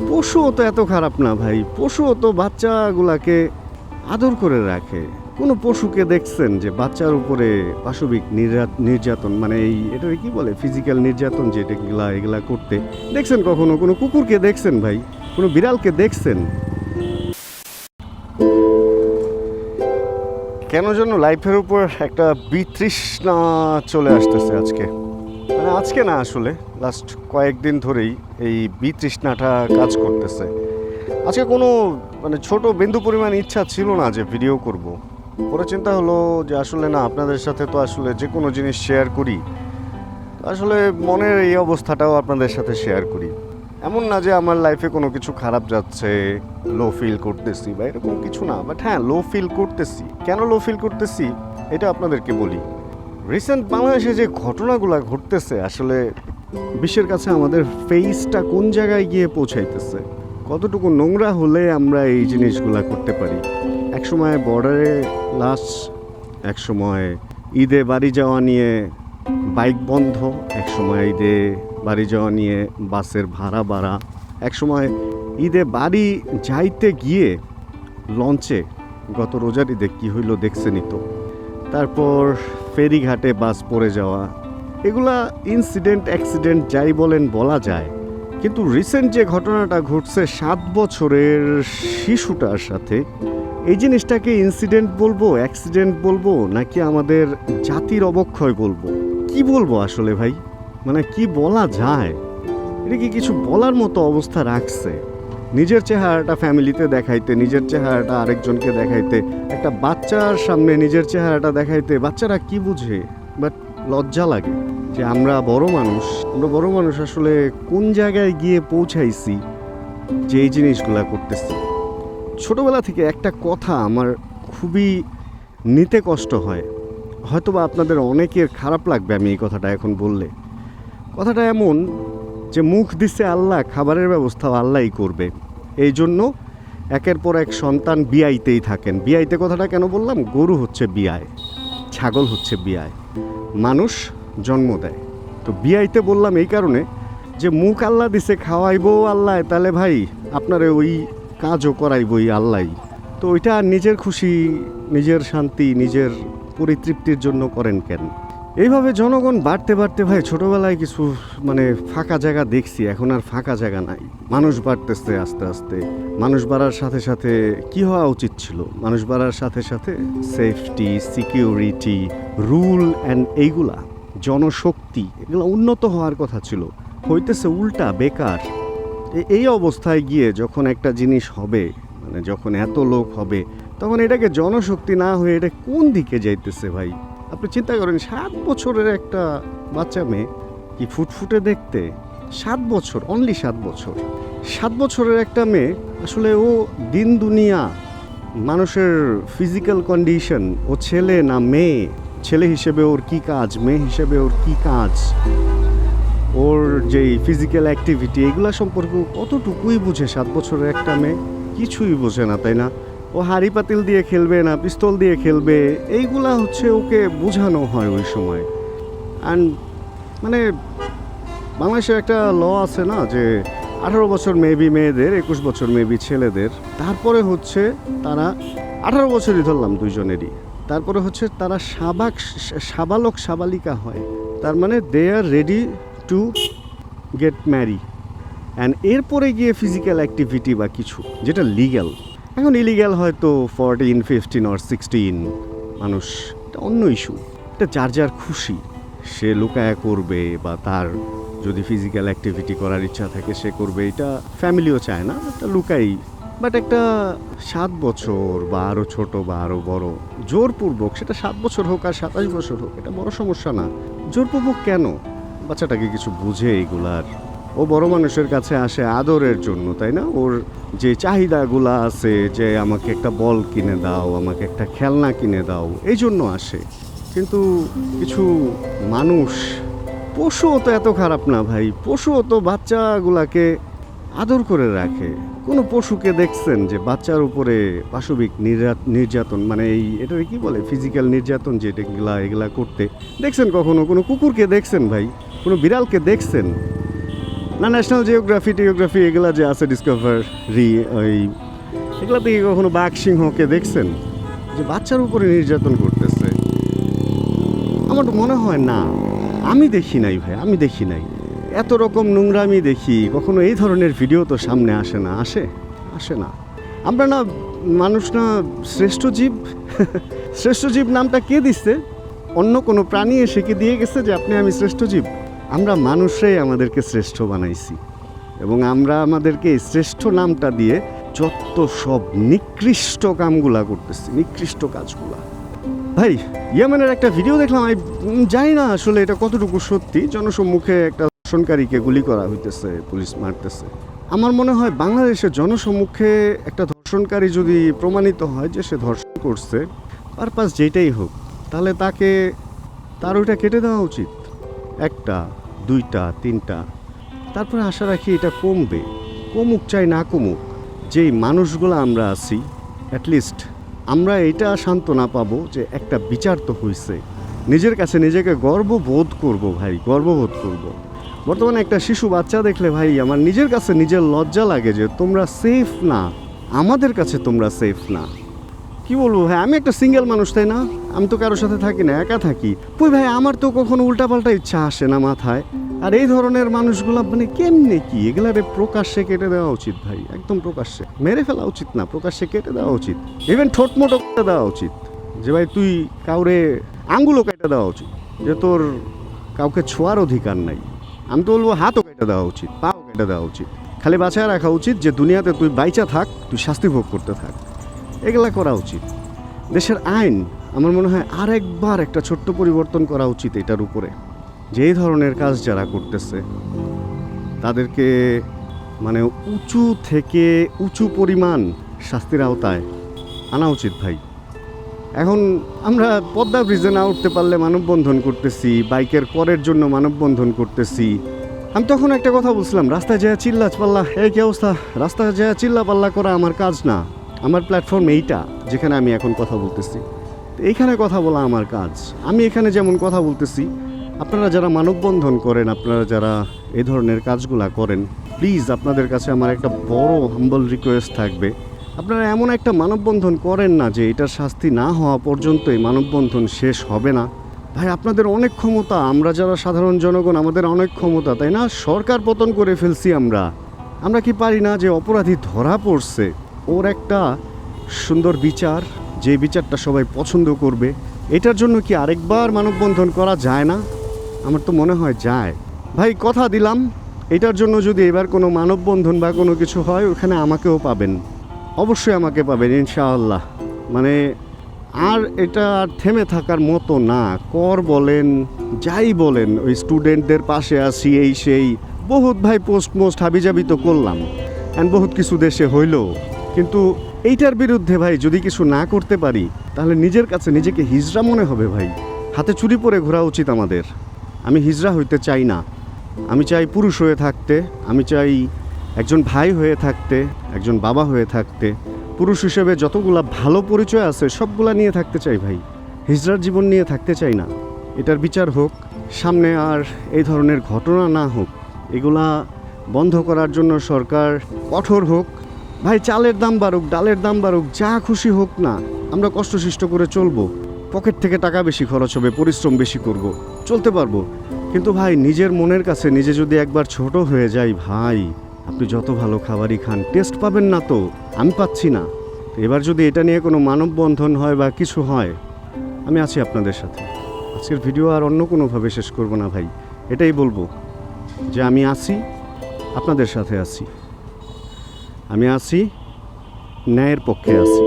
পশুও তো এত খারাপ না ভাই, পশুও তো বাচ্চাগুলাকে আদর করে রাখে। কোনো পশুকে দেখছেন যে বাচ্চার উপরে পাশবিক নির্যাতন, মানে এই এটাকে কি বলে, ফিজিক্যাল নির্যাতন, যেটা এগুলা করতে দেখছেন কখনো? কোনো কুকুরকে দেখছেন ভাই? কোনো বিড়ালকে দেখছেন? কেন যেন লাইফের উপর একটা বিতৃষ্ণা চলে আসতেছে আজকে, মানে আজকে না, আসলে লাস্ট কয়েকদিন ধরেই এই বিতৃষ্ণাটা কাজ করতেছে। আজকে কোনো মানে ছোট বিন্দু পরিমাণ ইচ্ছা ছিল না যে ভিডিও করব। পরে চিন্তা হলো যে আসলে না, আপনাদের সাথে তো আসলে যে কোনো জিনিস শেয়ার করি, আসলে মনের এই অবস্থাটাও আপনাদের সাথে শেয়ার করি। এমন না যে আমার লাইফে কোনো কিছু খারাপ যাচ্ছে, লো ফিল করতেছি বা এরকম কিছু না, বাট হ্যাঁ, লো ফিল করতেছি। কেন লো ফিল করতেছি এটা আপনাদেরকে বলি। রিসেন্ট বাংলাদেশে যে ঘটনাগুলো ঘটতেছে, আসলে বিশ্বের কাছে আমাদের ফেসটা কোন জায়গায় গিয়ে পৌঁছাইতেছে, কতটুকু নোংরা হলে আমরা এই জিনিসগুলা করতে পারি। একসময় বর্ডারে লাশ, একসময় ঈদে বাড়ি যাওয়া নিয়ে বাইক বন্ধ, একসময় ঈদে বাড়ি যাওয়া নিয়ে বাসের ভাড়া বাড়া, একসময় ঈদে বাড়ি যাইতে গিয়ে লঞ্চে গত রোজার ঈদে কী হইল দেখছেনই তো। তারপর ফেরিঘাটে বাস পড়ে যাওয়া, এগুলা ইনসিডেন্ট অ্যাক্সিডেন্ট যাই বলেন বলা যায়। কিন্তু রিসেন্ট যে ঘটনাটা ঘটছে 7 বছরের শিশুটার সাথে, এই জিনিসটাকে ইনসিডেন্ট বলবো, অ্যাক্সিডেন্ট বলবো, নাকি আমাদের জাতির অবক্ষয় বলবো? কি বলবো আসলে ভাই, মানে কি বলা যায়? এটা কি কিছু বলার মতো অবস্থা রাখছে? নিজের চেহারাটা ফ্যামিলিতে দেখাইতে, নিজের চেহারাটা আরেকজনকে দেখাইতে, একটা বাচ্চার সামনে নিজের চেহারাটা দেখাইতে বাচ্চারা কি বুঝে? বাট লজ্জা লাগে যে আমরা বড় মানুষ আসলে কোন জায়গায় গিয়ে পৌঁছাইছি যে এই জিনিসগুলা করতেছি। ছোটবেলা থেকে একটা কথা আমার খুবই নিতে কষ্ট হয়, হয়তোবা আপনাদের অনেকের খারাপ লাগবে আমি এই কথাটা এখন বললে। কথাটা এমন যে মুখ দিছে আল্লাহ, খাবারের ব্যবস্থাও আল্লাহই করবে। এই জন্য একের পর এক সন্তান বিয়াইতেই থাকেন। বিয়াইতে কথাটা কেন বললাম? গরু হচ্ছে বিয়ায়, ছাগল হচ্ছে বিয়ায়, মানুষ জন্ম দেয়। তো বিয়াইতে বললাম এই কারণে যে মুখ আল্লাহ দিছে, খাওয়াইবো আল্লাহ, তাহলে ভাই আপনারে ওই কাজও করাইবই আল্লাহ। তো ওইটা নিজের খুশি, নিজের শান্তি, নিজের পরিতৃপ্তির জন্য করেন কেন? এইভাবে জনগণ বাড়তে বাড়তে ভাই ছোটবেলায় কিছু মানে ফাঁকা জায়গা দেখছি, এখন আর ফাঁকা জায়গা নাই। মানুষ বাড়তেছে আস্তে আস্তে। মানুষ বাড়ার সাথে সাথে কি হওয়া উচিত ছিল? মানুষ বাড়ার সাথে সাথে সেফটি, সিকিউরিটি, রুল অ্যান্ড এইগুলা, জনশক্তি, এগুলো উন্নত হওয়ার কথা ছিল। হইতেছে উল্টা, বেকার। এই অবস্থায় গিয়ে যখন একটা জিনিস হবে, মানে যখন এত লোক হবে, তখন এটাকে জনশক্তি না হয়ে এটা কোন দিকে যাইতেছে ভাই? আপনি চিন্তা করেন, 7 বছরের একটা বাচ্চা মেয়ে কি ফুটফুটে দেখতে? 7 বছর, অনলি 7 বছর। 7 বছরের একটা মেয়ে, আসলে ও দিন দুনিয়া, মানুষের ফিজিক্যাল কন্ডিশন, ও ছেলে না মেয়ে, ছেলে হিসেবে ওর কি কাজ, মেয়ে হিসেবে ওর কি কাজ, ওর যেই ফিজিক্যাল অ্যাক্টিভিটি, এগুলা সম্পর্কে কতটুকুই বুঝে 7 বছরের একটা মেয়ে? কিছুই বোঝে না, তাই না? ও হাঁড়ি পাতিল দিয়ে খেলবে না পিস্তল দিয়ে খেলবে, এইগুলা হচ্ছে ওকে বোঝানো হয় ওই সময়। অ্যান্ড মানে বাংলাদেশে একটা ল আছে না যে 18 বছর মেবি মেয়েদের, 21 বছর মেবি ছেলেদের, তারপরে হচ্ছে তারা 18 বছরই ধরলাম দুইজনেরই, তারপরে হচ্ছে তারা সাবালক সাবালিকা হয়। তার মানে they are ready to get marry. And এরপরে গিয়ে ফিজিক্যাল অ্যাক্টিভিটি বা কিছু যেটা লিগ্যাল, এখন ইলিগ্যাল হয়তো 14, 15 or 16 মানুষ, এটা অন্য ইস্যু। এটা যার যার খুশি, সে লুকায়া করবে বা তার যদি ফিজিক্যাল অ্যাক্টিভিটি করার ইচ্ছা থাকে সে করবে, এটা ফ্যামিলিও চায় না, এটা লুকাই। বাট একটা 7 বছর বা আরও ছোট বা আরও বড়, জোরপূর্বক, সেটা 7 বছর হোক আর 27 বছর হোক, এটা বড় সমস্যা না। জোরপূর্বক কেন? বাচ্চাটাকে কিছু বুঝে এইগুলার? ও বড় মানুষের কাছে আসে আদরের জন্য, তাই না? ওর যে চাহিদাগুলো আছে, যে আমাকে একটা বল কিনে দাও, আমাকে একটা খেলনা কিনে দাও, এই জন্য আসে। কিন্তু কিছু মানুষ, পশুও তো এত খারাপ না ভাই, পশুও তো বাচ্চাগুলাকে আদর করে রাখে। কোনো পশুকে দেখছেন যে বাচ্চার উপরে পাশবিক নির্যাতন, মানে এই এটাকে কি বলে, ফিজিক্যাল নির্যাতন, যেটা এগুলা করতে দেখছেন কখনো? কোনো কুকুরকে দেখছেন ভাই? কোনো বিড়ালকে দেখছেন? না ন্যাশনাল জিওগ্রাফি এগুলা যে আছে ডিসকভারি, ওই এগুলা থেকে কখনো বাঘ সিংহকে দেখছেন যে বাচ্চার উপরে নির্যাতন করতেছে? আমার তো মনে হয় না, আমি দেখি নাই ভাই, আমি দেখি নাই। এত রকম নোংরামি দেখি, কখনো এই ধরনের ভিডিও তো সামনে আসে না। আসে না। আমরা না মানুষ না শ্রেষ্ঠ জীব? শ্রেষ্ঠ জীব নামটা কে দিচ্ছে? অন্য কোনো প্রাণী এসে কি দিয়ে গেছে যে আপনি আমি শ্রেষ্ঠ জীব? আমরা মানুষরাই আমাদেরকে শ্রেষ্ঠ বানাইছি, এবং আমরা আমাদেরকে এই শ্রেষ্ঠ নামটা দিয়ে যত সব নিকৃষ্ট কামগুলা করতেছি, নিকৃষ্ট কাজগুলা। ভাই ইয়েমেনের একটা ভিডিও দেখলাম, আমি জানি না আসলে এটা কতটুকু সত্যি। জনসম্মুখে একটা ধর্ষণকারীকে গুলি করা হইতেছে, পুলিশ মারতেছে। আমার মনে হয় বাংলাদেশের জনসম্মুখে একটা ধর্ষণকারী যদি প্রমাণিত হয় যে সে ধর্ষণ করছে, পারপাস যেটাই হোক, তাহলে তার ওইটা কেটে দেওয়া উচিত। 1টা 2টা 3টা, তারপরে আশা রাখি এটা কমবে। কমুক চাই না কমুক, যেই মানুষগুলো আমরা আছি অ্যাটলিস্ট আমরা এটা সান্ত্বনা পাবো যে একটা বিচার তো হয়েছে। নিজের কাছে নিজেকে গর্ববোধ করব ভাই, গর্ববোধ করব। বর্তমানে একটা শিশু বাচ্চা দেখলে ভাই আমার নিজের কাছে নিজের লজ্জা লাগে যে তোমরা সেফ না, আমাদের কাছে তোমরা সেফ না। কি বলবো ভাই, আমি একটা সিঙ্গেল মানুষ, তাই না? আমি তো কারোর সাথে থাকি না, একা থাকি। ওই ভাই আমার তো কখনো উল্টাপাল্টা ইচ্ছা আসে না মাথায়। আর এই ধরনের মানুষগুলো মানে কেমনে কি, এগুলারে প্রকাশ্যে কেটে দেওয়া উচিত ভাই, একদম প্রকাশ্যে মেরে ফেলা উচিত না, প্রকাশ্যে কেটে দেওয়া উচিত। ইভেন ঠোঁট মোটো কেটে দেওয়া উচিত, যে ভাই তুই কাউরে আঙ্গুলও কেটে দেওয়া উচিত, যে তোর কাউকে ছোঁয়ার অধিকার নাই। আমি তো বলবো হাতও কেটে দেওয়া উচিত, পাও কেটে দেওয়া উচিত। খালি বাঁচায় রাখা উচিত যে দুনিয়াতে তুই বাইচা থাক, তুই শাস্তি ভোগ করতে থাক, এগুলা করা উচিত। দেশের আইন আমার মনে হয় আরেকবার একটা ছোট্ট পরিবর্তন করা উচিত এটার উপরে, যে এই ধরনের কাজ যারা করতেছে তাদেরকে মানে উঁচু থেকে উঁচু পরিমাণ শাস্তির আওতায় আনা উচিত ভাই। এখন আমরা পদ্মা ব্রিজে না উঠতে পারলে মানববন্ধন করতেছি, বাইকের করের জন্য মানববন্ধন করতেছি। আমি তখন একটা কথা বলছিলাম, রাস্তায় যায় চিল্লা পাল্লা, এই কি অবস্থা, রাস্তায় যায় চিল্লা পাল্লা করা আমার কাজ না। আমার প্ল্যাটফর্ম এইটা, যেখানে আমি এখন কথা বলতেছি, এইখানে কথা বলা আমার কাজ। আমি এখানে যেমন কথা বলতেছি, আপনারা যারা মানববন্ধন করেন, আপনারা যারা এই ধরনের কাজগুলা করেন, প্লিজ আপনাদের কাছে আমার একটা বড় হাম্বল রিকোয়েস্ট থাকবে, আপনারা এমন একটা মানববন্ধন করেন না যে এটার শাস্তি না হওয়া পর্যন্ত এই মানববন্ধন শেষ হবে না। ভাই আপনাদের অনেক ক্ষমতা, আমরা যারা সাধারণ জনগণ আমাদের অনেক ক্ষমতা, তাই না? সরকার পতন করে ফেলছি আমরা কি পারি না যে অপরাধী ধরা পড়ছে, ওর একটা সুন্দর বিচার, যে বিচারটা সবাই পছন্দ করবে, এটার জন্য কি আরেকবার মানববন্ধন করা যায় না? আমার তো মনে হয় যায়। ভাই কথা দিলাম, এটার জন্য যদি এবার কোনো মানববন্ধন বা কোনো কিছু হয়, ওখানে আমাকেও পাবেন, অবশ্যই আমাকে পাবেন ইনশাআল্লাহ। মানে আর এটা আর থেমে থাকার মতো না। কর বলেন, যাই বলেন, ওই স্টুডেন্টদের পাশে আসি, এই সেই বহুত ভাই পোস্ট হাবিজাবি তো করলাম, অ্যান্ড বহুত কিছু দেশে হইলো, কিন্তু এইটার বিরুদ্ধে ভাই যদি কিছু না করতে পারি, তাহলে নিজের কাছে নিজেকে হিজড়া মনে হবে ভাই। হাতে চুরি পরে ঘোরা উচিত আমাদের। আমি হিজড়া হইতে চাই না, আমি চাই পুরুষ হয়ে থাকতে, আমি চাই একজন ভাই হয়ে থাকতে, একজন বাবা হয়ে থাকতে, পুরুষ হিসেবে যতগুলা ভালো পরিচয় আছে সবগুলা নিয়ে থাকতে চাই ভাই। হিজড়ার জীবন নিয়ে থাকতে চাই না। এটার বিচার হোক, সামনে আর এই ধরনের ঘটনা না হোক, এগুলা বন্ধ করার জন্য সরকার কঠোর হোক। ভাই চালের দাম বাড়ুক, ডালের দাম বাড়ুক, যা খুশি হোক না, আমরা কষ্টসিষ্ট করে চলবো। পকেট থেকে টাকা বেশি খরচ হবে, পরিশ্রম বেশি করব, চলতে পারবো। কিন্তু ভাই নিজের মনের কাছে নিজে যদি একবার ছোট হয়ে যাই, ভাই আপনি যত ভালো খাবারই খান, টেস্ট পাবেন না তো, আমি পাচ্ছি না। এবার যদি এটা নিয়ে কোনো মানববন্ধন হয় বা কিছু হয়, আমি আছি আপনাদের সাথে। আজকের ভিডিও আর অন্য কোনোভাবে শেষ করব না ভাই, এটাই বলবো যে আমি আছি, আপনাদের সাথে আছি, আমি আছি, ন্যায়ের পক্ষে আছি।